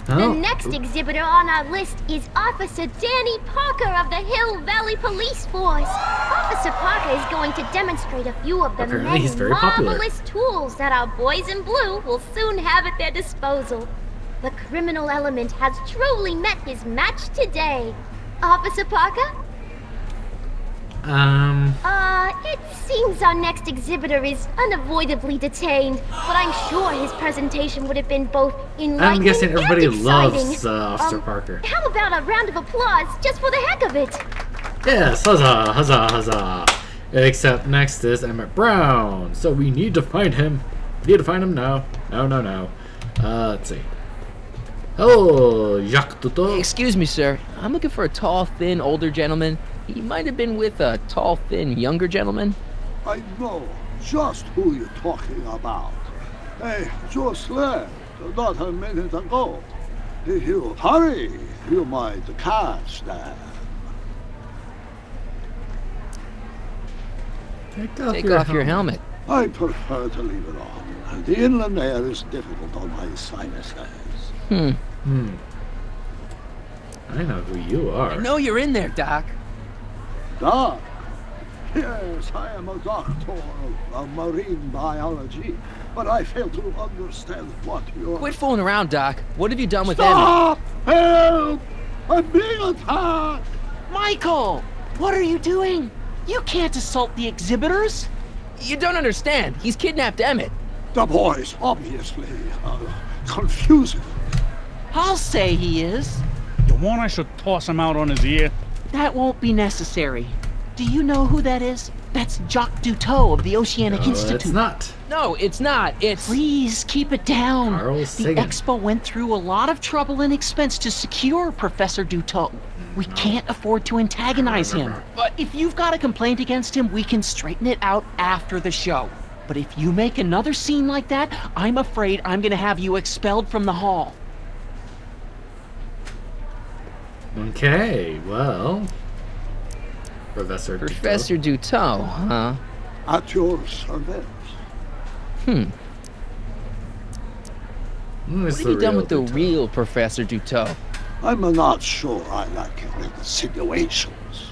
The next exhibitor on our list is Officer Danny Parker of the Hill Valley Police Force. Officer Parker is going to demonstrate a few of the many marvelous tools that our boys in blue will soon have at their disposal. The criminal element has truly met his match today. Officer Parker? It seems our next exhibitor is unavoidably detained, but I'm sure his presentation would have been both enlightening I'm guessing everybody and exciting. loves Officer Parker. How about a round of applause just for the heck of it? Yes, huzzah, huzzah, huzzah. Except next is Emmett Brown, so we need to find him. Need to find him now. No. Let's see. Hello, Jacques Tuto. Excuse me, sir. I'm looking for a tall, thin, older gentleman. He might have been with a tall, thin, younger gentleman. I know just who you're talking about. They just left not a minute ago. If you hurry, you might catch them. Take off your helmet. I prefer to leave it on. The inland air is difficult on my sinuses. I know who you are. I know you're in there, Doc. Doc? Yes, I am a doctor of marine biology, but I fail to understand what you're... Quit fooling around, Doc. What have you done with Stop! Help! I'm being attacked! Michael! What are you doing? You can't assault the exhibitors! You don't understand. He's kidnapped Emmett. The boy's obviously confusing. I'll say he is. You want I should toss him out on his ear? That won't be necessary. Do you know who that is? That's Jacques Duteau of the Oceanic Institute. It's not. No, it's not. It's... Please keep it down. Carl The Sagan. Expo went through a lot of trouble and expense to secure Professor Duteau. We can't afford to antagonize him. But if you've got a complaint against him, we can straighten it out after the show. But if you make another scene like that, I'm afraid I'm gonna have you expelled from the hall. Okay, well... Professor Duteau, huh? At your service. What have you done with the real Professor Duteau? I'm not sure I like your insinuations.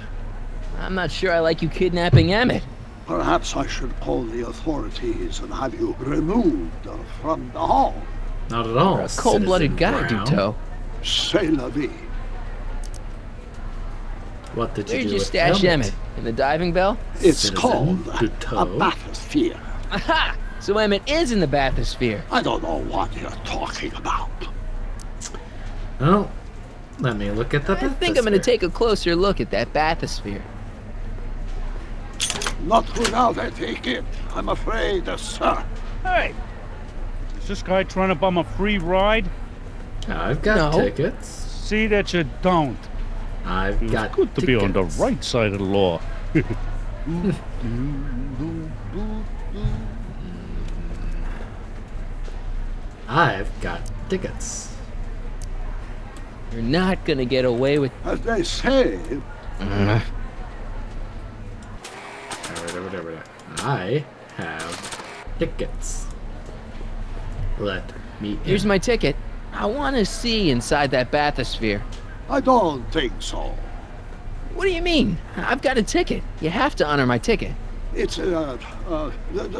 I'm not sure I like you kidnapping Emmett. Perhaps I should call the authorities and have you removed from the hall. Not at all. You're a cold-blooded guy, Duteau. C'est la vie. What did you Where'd do you with stash Emmett? In the diving bell? It's Citizen called Duteau. a bathysphere. Aha! So Emmett is in the bathysphere. I don't know what you're talking about. Well, let me look at the I think I'm gonna take a closer look at that bathysphere. Not without a ticket, I'm afraid, sir. Hey! Is this guy trying to bum a free ride? I've got No. tickets. See that you don't. I've It's got good to be on the tickets. right side of the law. I've got tickets. You're not gonna get away with... As they say, I have tickets. Let me in. Here's my ticket. I want to see inside that bathysphere. I don't think so. What do you mean? I've got a ticket. You have to honor my ticket. It's the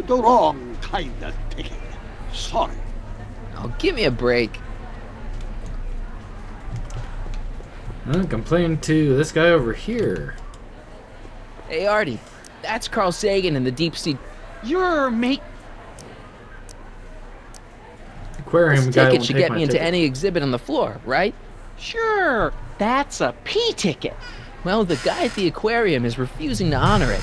wrong kind of ticket. Sorry. Oh, give me a break. Complain to this guy over here. Hey, Artie. That's Carl Sagan in the deep sea. You're Aquarium This guy ticket won't should take get my me into ticket. any exhibit on the floor, right? Sure, that's a P ticket. Well, the guy at the aquarium is refusing to honor it.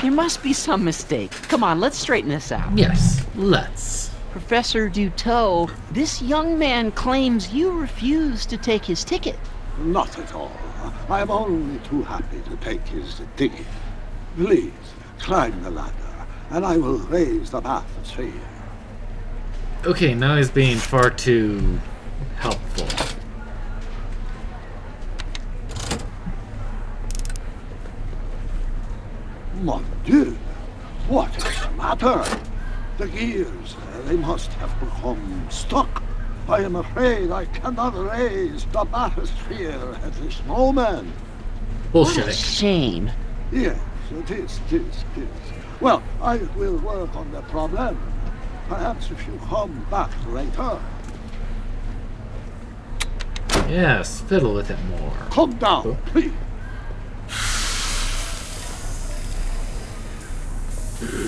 There must be some mistake. Come on, let's straighten this out. Yes, let's. Professor Duteau, this young man claims you refused to take his ticket. Not at all. I am only too happy to take his ticket. Please, climb the ladder, and I will raise the bathysphere. Okay, now he's being far too helpful. Mon Dieu! What is the matter? The gears, they must have become stuck. I am afraid I cannot raise the bathysphere at this moment. Bullshitting. Shame. Yes, it is. Well, I will work on the problem. Perhaps if you come back later. Yes, fiddle with it more. Calm down, please.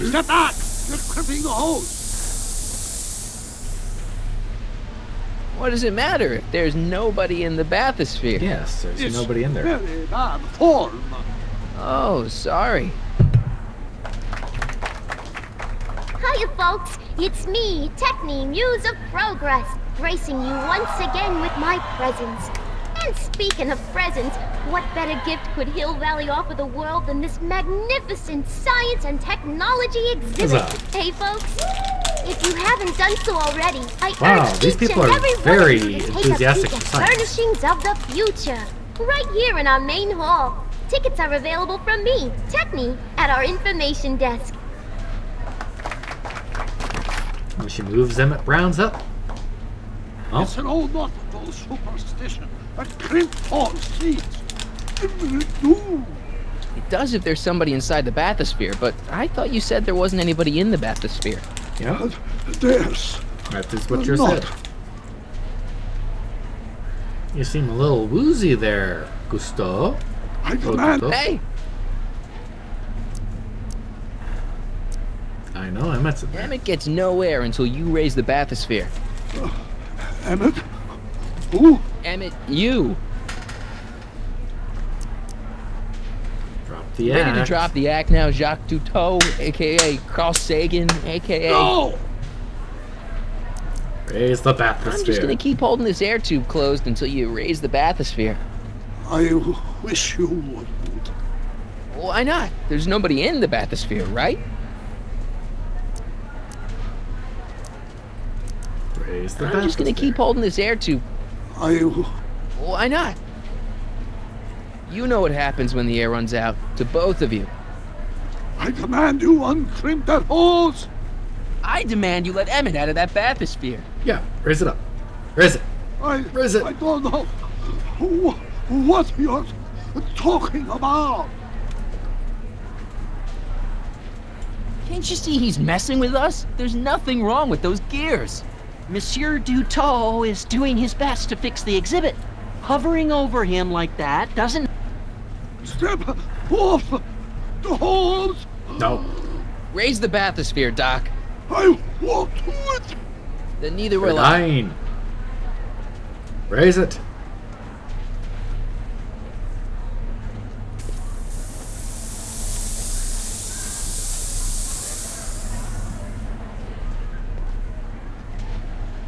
Step back! You're crimping the hose! What does it matter if there's nobody in the bathysphere? Yes, there's It's nobody in there. very bad form. Oh, sorry. Hiya, folks. It's me, Techni, Muse of Progress, gracing you once again with my presence. And speaking of presents, what better gift could Hill Valley offer the world than this magnificent science and technology exhibit? Huzzah. Hey, folks, if you haven't done so already, I Wow, urge these each people and are every one very of you to take enthusiastic a for peek at science. Furnishings of the Future, right here in our main hall. Tickets are available from me, Techni, at our information desk. When she moves Emmett Brown's up. Oh, It's an old nautical superstition that crimp falls seeds. Ooh. It does if there's somebody inside the bathysphere, but I thought you said there wasn't anybody in the bathysphere. yeah. There's That is what you not. said. You seem a little woozy there, Gusto. I demand Hey, I know, Emmett's in there. Emmett gets no air until you raise the bathysphere. Emmett. Who? Emmett, you. Drop the Ready to axe. drop the act now, Jacques Duteau, a.k.a. Carl Sagan, a.k.a. No! Raise the I'm just gonna bathysphere. keep holding this air tube closed until you raise the bathysphere. I wish you wouldn't. Why not? There's nobody in the bathysphere, right? Raise the I'm just gonna keep bathysphere. holding this air tube. I Why not? You know what happens when the air runs out, to both of you. demand you uncrimp that hose. I demand you let Emmett out of that bathysphere. Yeah, raise it up. Raise it. Raise it. I don't know what you're talking about. Can't you see he's messing with us? There's nothing wrong with those gears. Monsieur Duteau is doing his best to fix the exhibit. Hovering over him like that doesn't... Step off the hose. No. Raise the bathysphere, Doc. I won't do it. Then neither You're will I. dying. Raise it.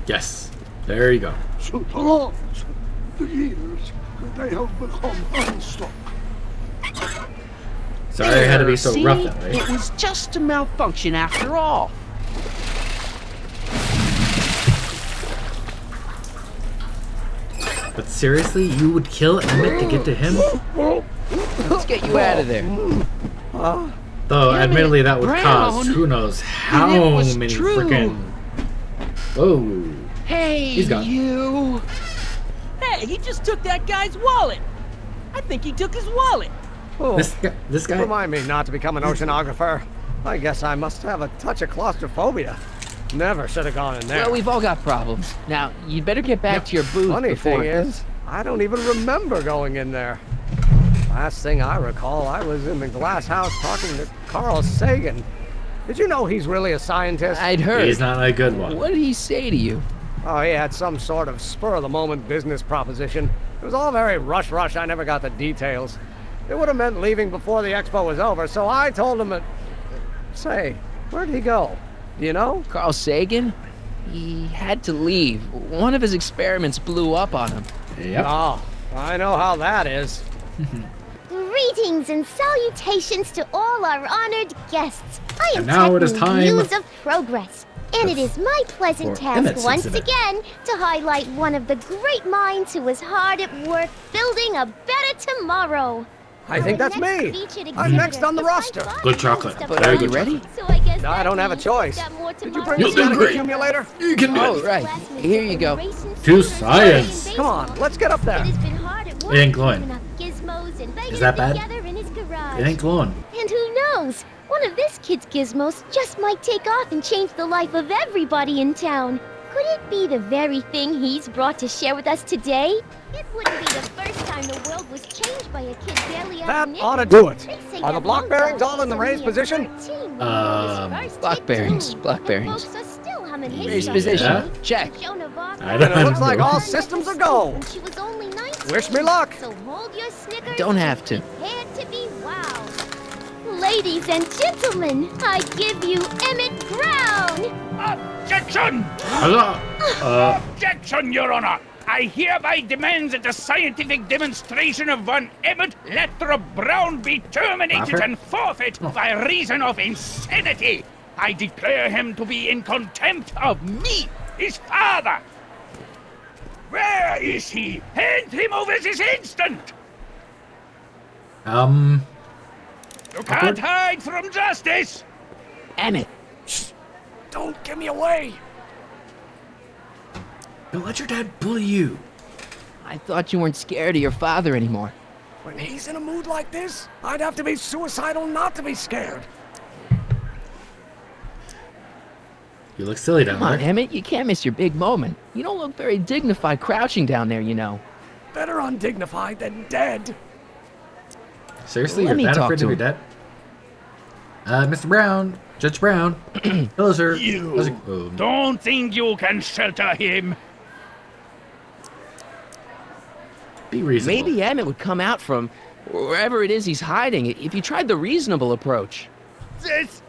Yes. There you go. So the lords, the years, they have become unstuck. Sorry I had to be so See? rough that way. It was just a malfunction after all. But seriously, you would kill Emmett to get to him? Let's get you out of there. Though, Emmett admittedly, that would cause Brown. who knows how And it was many true. freaking. Whoa. Hey, He's gone. you. Hey, he just took that guy's wallet. I think he took his wallet. Oh, This guy. remind me not to become an oceanographer. I guess I must have a touch of claustrophobia. Never should have gone in there. Well, we've all got problems. Now, you'd better get back to your booth Funny before... thing is, I don't even remember going in there. Last thing I recall, I was in the glass house talking to Carl Sagan. Did you know he's really a scientist? I'd heard. He's not a good one. What did he say to you? Oh, he had some sort of spur-of-the-moment business proposition. It was all very rush. I never got the details. It would have meant leaving before the expo was over, so I told him that... Say, where'd he go? Do you know? Carl Sagan? He had to leave. One of his experiments blew up on him. Yep. Oh, I know how that is. Greetings and salutations to all our honored guests. I am And now it is Techni, time Muse of Progress, and it is my pleasant for Emmett's task once exhibit. again to highlight one of the great minds who was hard at work building a better tomorrow. I think that's me. Featured I'm next exhibitor, on the the roster. Five Good Bodies chocolate. stuff But Very are good you ready? chocolate. So I guess No, I that don't have a means choice. we've got more Did you tomorrow. bring the You'll do static great. accumulator? You can do Oh, it. right. Here you go. To science. Come on, let's get up there. It has been hard at work It ain't glowing. keeping up gizmos and Is that bad? together in his garage. It ain't glowing. And who knows? One of this kid's gizmos just might take off and change the life of everybody in town. Could it be the very thing he's brought to share with us today? It wouldn't be the first time the world was changed by a kid barely That having ought to it. do it. They say Are the that block Lone bearings Star all in the was raised only a position? 13 when he wrote his first block hit bearings, tune. block But bearings. folks are still humming his Raised stuff. position. Yeah. Check. Joan of Arc I don't And it looks like know. all systems are go. when she was only 19. Wish me luck. So hold your Snickers. Don't have to. Prepare to be wowed. Ladies and gentlemen, I give you Emmett Brown. Objection! Hello. Objection, Your Honor! I hereby demand that the scientific demonstration of one Emmett Lathrop Brown be terminated Laffer? and forfeit by reason of insanity. I declare him to be in contempt of me, his father. Where is he? Hand him over this instant! You can't hide from justice! Emmett. Don't give me away. Don't let your dad bully you. I thought you weren't scared of your father anymore. When he's in a mood like this, I'd have to be suicidal not to be scared. You look silly down Come on, there. Emmett, you can't miss your big moment. You don't look very dignified crouching down there, you know. Better undignified than dead. Seriously, Let you're me that talk afraid to to be him. dead? Mr. Brown, Judge Brown. Hello, sir. You How's it- oh, don't think you can shelter him? be reasonable. Maybe Emmett would come out from wherever it is he's hiding if you tried the reasonable approach. This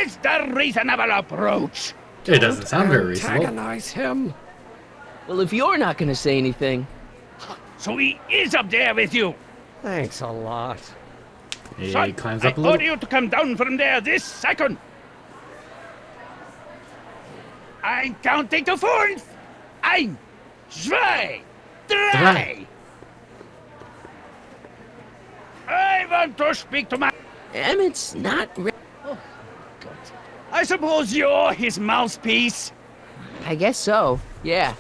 is the reasonable approach. It doesn't sound very reasonable. Antagonize him. Well, if you're not going to say anything, So he is up there with you. Thanks a lot. He Son, climbs I up a little. order you to come down from there this second. I'm counting to 4. Ein, zwei, drei. I want to speak to my... Emmett's not I suppose you're his mouthpiece. I guess so, yeah.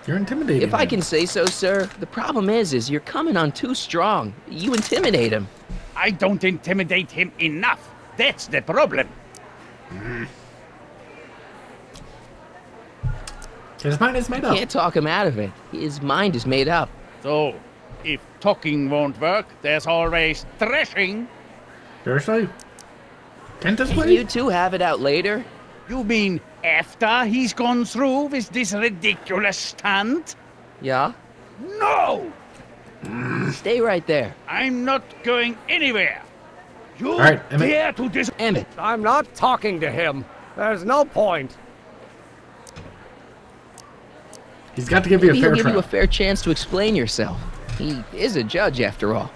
You're intimidating. If I him. can say so, sir, the problem is you're coming on too strong. You intimidate him. I don't intimidate him enough. That's the problem. His mind is made up. Can't talk him out of it. His mind is made up. So, if talking won't work, there's always thrashing. Seriously? Can't this Can play? you two have it out later? You mean after he's gone through with this ridiculous stunt? Yeah? No! Stay right there. I'm not going anywhere. You All right, Emmett. dare to dis... Emmett, I'm not talking to him. There's no point. He's got to give you a maybe fair he'll give you a trial. fair chance to explain yourself. He is a judge, after all.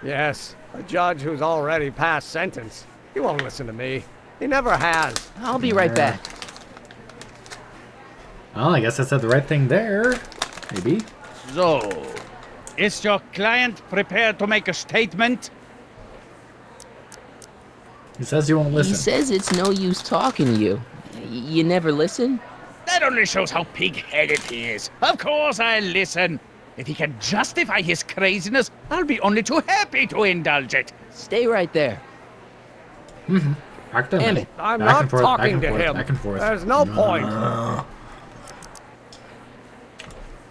Yes, a judge who's already passed sentence. He won't listen to me. He never has. I'll be right back. Well, I guess I said the right thing there. Maybe. So, is your client prepared to make a statement? He says you won't He listen. says it's no use talking to you. You never listen? That only shows how pig-headed he is. Of course I'll listen. If he can justify his craziness, I'll be only too happy to indulge it. Stay right there. Back to Emmett. I'm Back not and forth, back talking and to forth, him. back and forth. There's no point.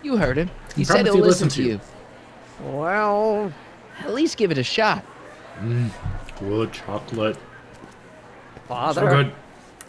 You heard him. He Promise said he'll he'd listen listen to to you. Well, At least give it a shot. Good chocolate. Father, So good.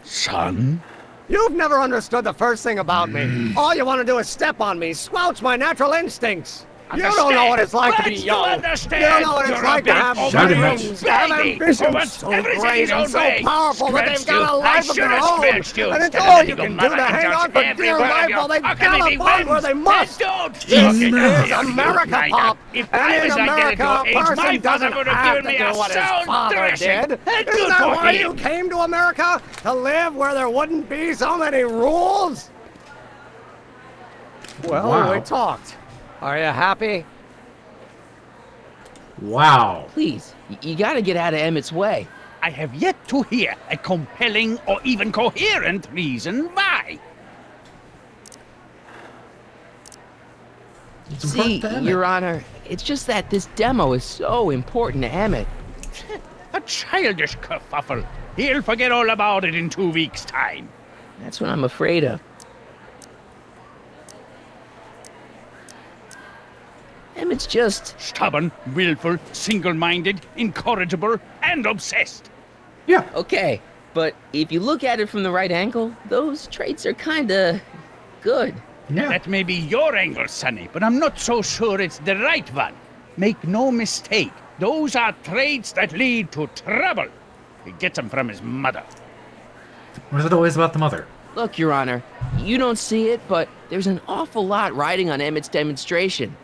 Son? you've never understood the first thing about me. All you want to do is step on me, squelch my natural instincts. You don't know what it's like to be Let's young. understand. You don't know what it's You're a like to big have Shout it, dreams, Mitch. to have baby who ambitions wants so everything great his and own so way. powerful that they've Scratched got a you. life I of should their have own. scratched you And it's instead of all letting you your can do mother to hang indulge on for every dear word of life you. while they've How got can a it be bond where wins? they must. Then don't This talk is it down, you America, liar. Pop. If And I in was like America, that a at your age, my person father doesn't would have have given to me do a what his sound father thrashing. did. And Isn't good that for why you him. came to America? To live where there wouldn't be so many rules? Well, Wow. we talked. Are you happy? Wow. Please, you gotta get out of Emmett's way. I have yet to hear a compelling or even coherent reason why. It's See, important to Emmett. Your Honor, it's just that this demo is so important to Emmett. A childish kerfuffle. He'll forget all about it in 2 weeks' time. That's what I'm afraid of. Emmett's just... Stubborn, willful, single-minded, incorrigible, and obsessed. Yeah. Okay, but if you look at it from the right angle, those traits are kinda... good. Yeah. That may be your angle, Sonny, but I'm not so sure it's the right one. Make no mistake, those are traits that lead to trouble. He gets them from his mother. What is it always about the mother? Look, Your Honor, you don't see it, but there's an awful lot riding on Emmett's demonstration.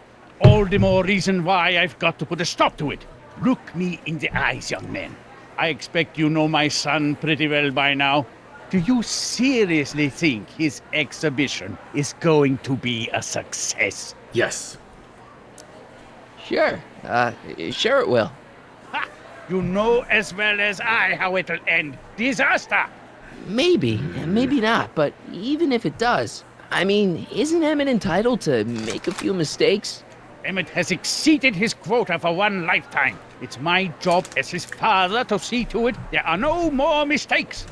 All the more reason why I've got to put a stop to it. Look me in the eyes, young man. I expect you know my son pretty well by now. Do you seriously think his exhibition is going to be a success? Yes. Sure, sure it will. Ha! You know as well as I how it'll end. Disaster! Maybe, and maybe not, but even if it does, I mean, isn't Emmett entitled to make a few mistakes? Emmett has exceeded his quota for one lifetime. It's my job as his father to see to it there are no more mistakes.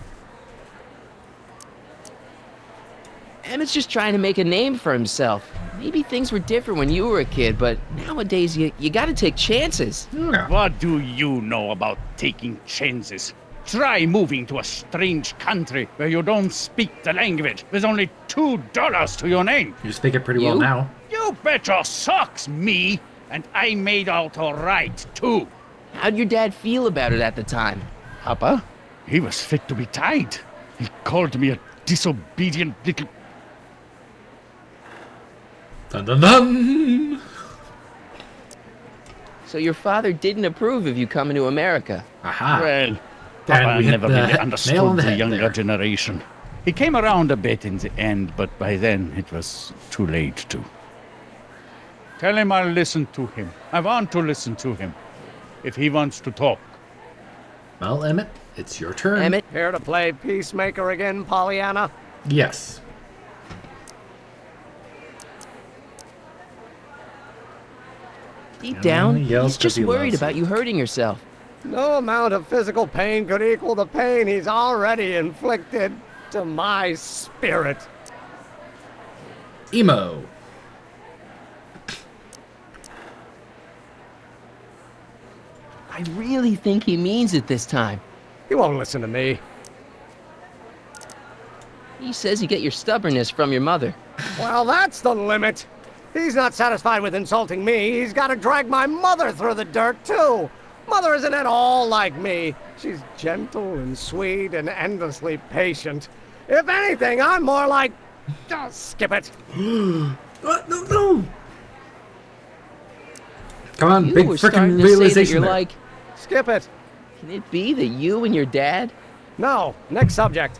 Emmett's just trying to make a name for himself. Maybe things were different when you were a kid, but nowadays you gotta take chances. Yeah. What do you know about taking chances? Try moving to a strange country where you don't speak the language with only $2 to your name. You speak it pretty well You? now. You bet your socks, me! And I made out all right, too. How'd your dad feel about it at the time? Papa? He was fit to be tied. He called me a disobedient little... Dun dun dun! So your father didn't approve of you coming to America. Aha. Well, And Papa we hit never the really nail on understood the the head younger there. generation. He came around a bit in the end, but by then it was too late to. Tell him I'll listen to him. I want to listen to him. If he wants to talk. Well, Emmett, it's your turn. Emmett, Here to play peacemaker again, Pollyanna? Yes. deep Yeah, down, he yells he's 'cause just he worried loves about it. you hurting yourself. No amount of physical pain could equal the pain he's already inflicted to my spirit. Emo. I really think he means it this time. He won't listen to me. He says you get your stubbornness from your mother. Well, that's the limit. He's not satisfied with insulting me. He's got to drag my mother through the dirt, too. Mother isn't at all like me. She's gentle and sweet and endlessly patient. If anything, I'm more like... Oh, skip it. What? No, no. Come on, You big were starting freaking to say that realization you're there. like, Skip it. can it be that you and your dad? No, next subject.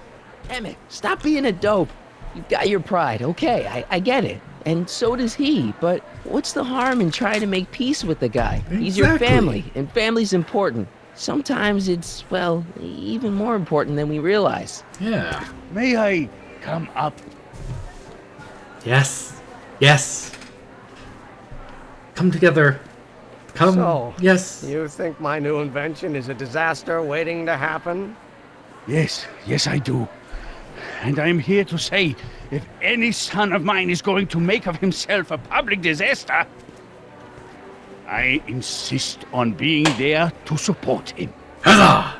Emmett, stop being a dope. You've got your pride, okay, I get it. And so does he, but what's the harm in trying to make peace with the guy? He's your Exactly. family, and family's important. Sometimes it's, well, even more important than we realize. Yeah. May I come up? Yes. Yes. Come together. Come. So, Yes. You think my new invention is a disaster waiting to happen? Yes, I do. And I'm here to say, if any son of mine is going to make of himself a public disaster, I insist on being there to support him. Huzzah!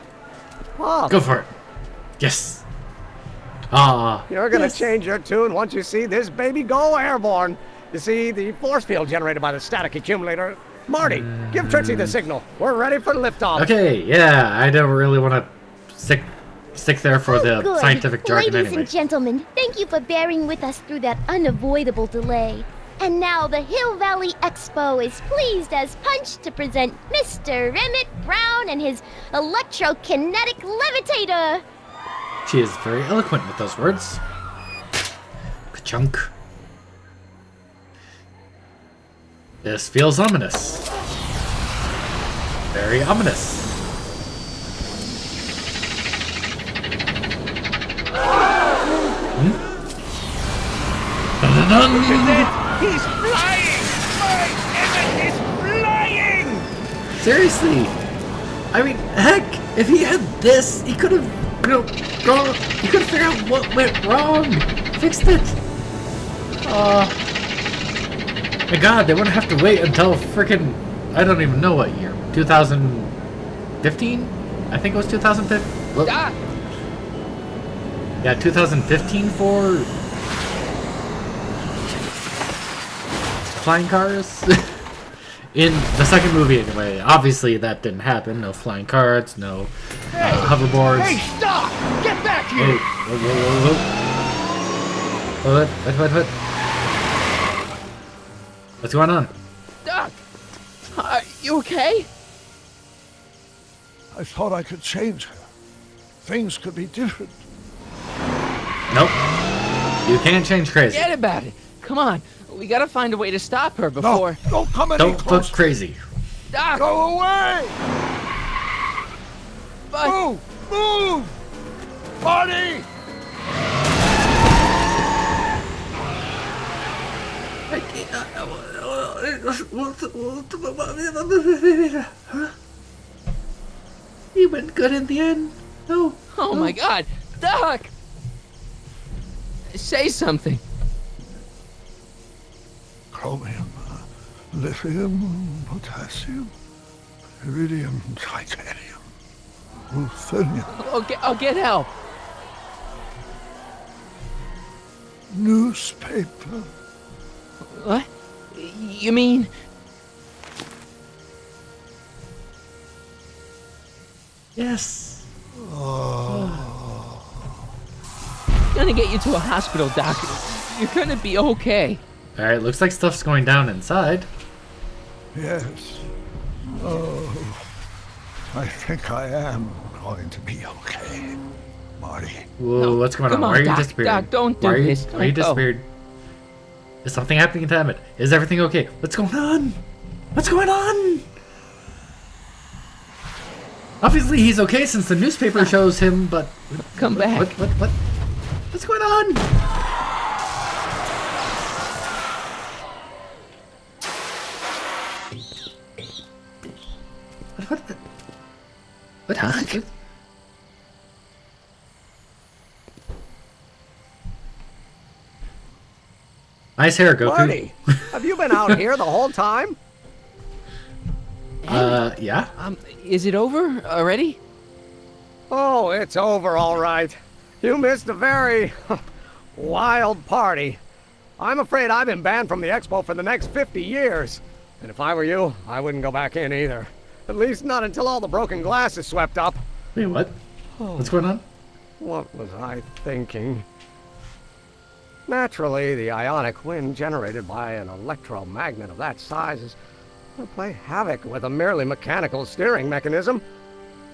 Oh, Go for it. Yes. Ah. you're gonna yes. change your tune once you see this baby go airborne. You see, the force field generated by the static accumulator. Marty, give Trixie the signal. We're ready for liftoff. Okay, yeah, I don't really want to stick there for the Good. scientific jargon Ladies anyway. and gentlemen, thank you for bearing with us through that unavoidable delay. And now the Hill Valley Expo is pleased as punch to present Mr. Emmett Brown and his electrokinetic levitator. She is very eloquent with those words. Ka-chunk. This feels ominous. Very ominous. Look at that! He's flying! My Emmett is flying! Seriously. I mean, heck, if he had this, he could have, he could have figured out what went wrong. Fixed it. My God, they wouldn't have to wait until frickin' I don't even know what year. 2015? I think it was 2015. Yeah, 2015 for flying cars. In the second movie, anyway. Obviously, that didn't happen. No flying cars, no hoverboards. Hey, stop! Get back here! What? What's going on? Doc, are you okay? I thought I could change her. Things could be different. Nope. You can't change crazy. Forget about it. Come on. We gotta find a way to stop her No, before... don't come any Don't look closer. crazy. Doc! Go away! But... Move! Marty! He went good in the end. No. Oh my God. Doc! Say something. Chromium, lithium, potassium, iridium, titanium, ruthenium, I'll get help. newspaper. What? You mean... Yes. Gonna get you to a hospital, Doc. You're gonna be okay. Alright, looks like stuff's going down inside. Yes. Oh, I think I am going to be okay, Marty. Whoa, No, what's going on? come on, Why are you Doc, disappearing? Doc, don't do Why are you, this. Why are you Don't go. disappeared? Is something happening to Emmett? Is everything okay? What's going on? What's going on? Obviously he's okay since the newspaper shows him, but... Come back. What? What's going on? What? Doc? Nice hair, Goku. Marty, have you been out here the whole time? Yeah. Is it over already? Oh, it's over all right. You missed a very wild party. I'm afraid I've been banned from the Expo for the next 50 years. And if I were you, I wouldn't go back in either. At least not until all the broken glass is swept up. Wait, what? What's going on? What was I thinking? Naturally, the ionic wind generated by an electromagnet of that size is going to play havoc with a merely mechanical steering mechanism.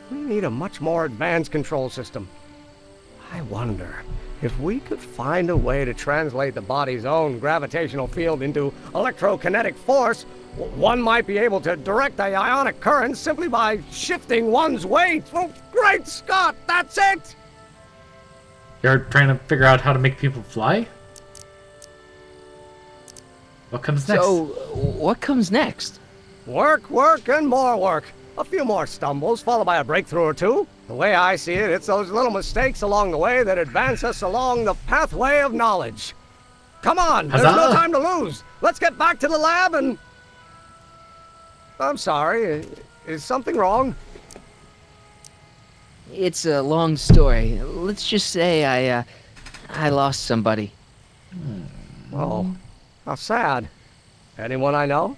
We need a much more advanced control system. I wonder if we could find a way to translate the body's own gravitational field into electrokinetic force. One might be able to direct the ionic current simply by shifting one's weight. Oh, great Scott, that's it! You're trying to figure out how to make people fly? What comes next? So, what comes next? Work, and more work. A few more stumbles, followed by a breakthrough or two. The way I see it, it's those little mistakes along the way that advance us along the pathway of knowledge. Come on, there's no Huzzah! time to lose. Let's get back to the lab and... I'm sorry, is something wrong? It's a long story. Let's just say I lost somebody. Oh, how sad. Anyone I know?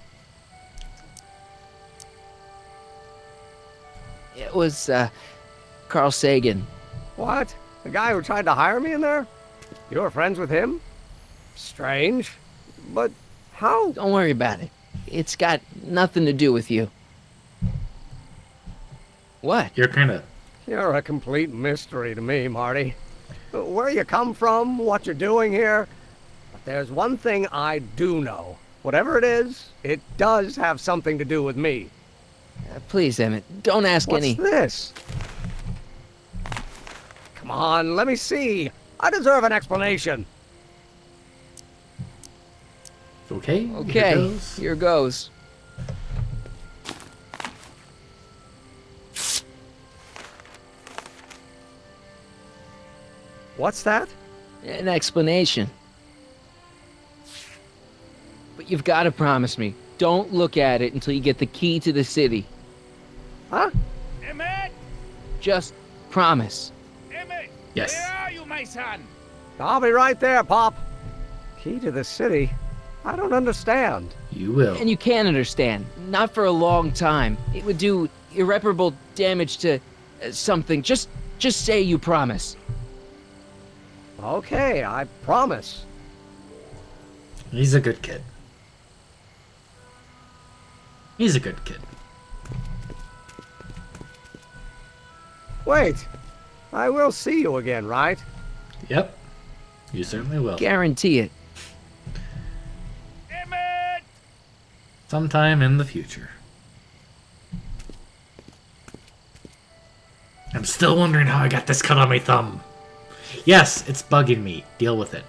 It was, Carl Sagan. What? The guy who tried to hire me in there? You were friends with him? Strange. But how? Don't worry about it. It's got nothing to do with you. What? You're kind of... You're a complete mystery to me, Marty. Where you come from, what you're doing here. But there's one thing I do know. Whatever it is, it does have something to do with me. Please, Emmett, don't ask What's any... this? Come on, let me see. I deserve an explanation. Okay. Okay, here goes. What's that? An explanation. But you've got to promise me, don't look at it until you get the key to the city. Huh? Emmett! Just promise. Emmett! Yes. Where are you, my son? I'll be right there, Pop. Key to the city? I don't understand. You will. And you can understand. Not for a long time. It would do irreparable damage to something. Just say you promise. Okay, I promise. He's a good kid. He's a good kid. Wait. I will see you again, right? Yep. You certainly will. Guarantee it. Emmett! Sometime in the future. I'm still wondering how I got this cut on my thumb. Yes, it's bugging me. Deal with it.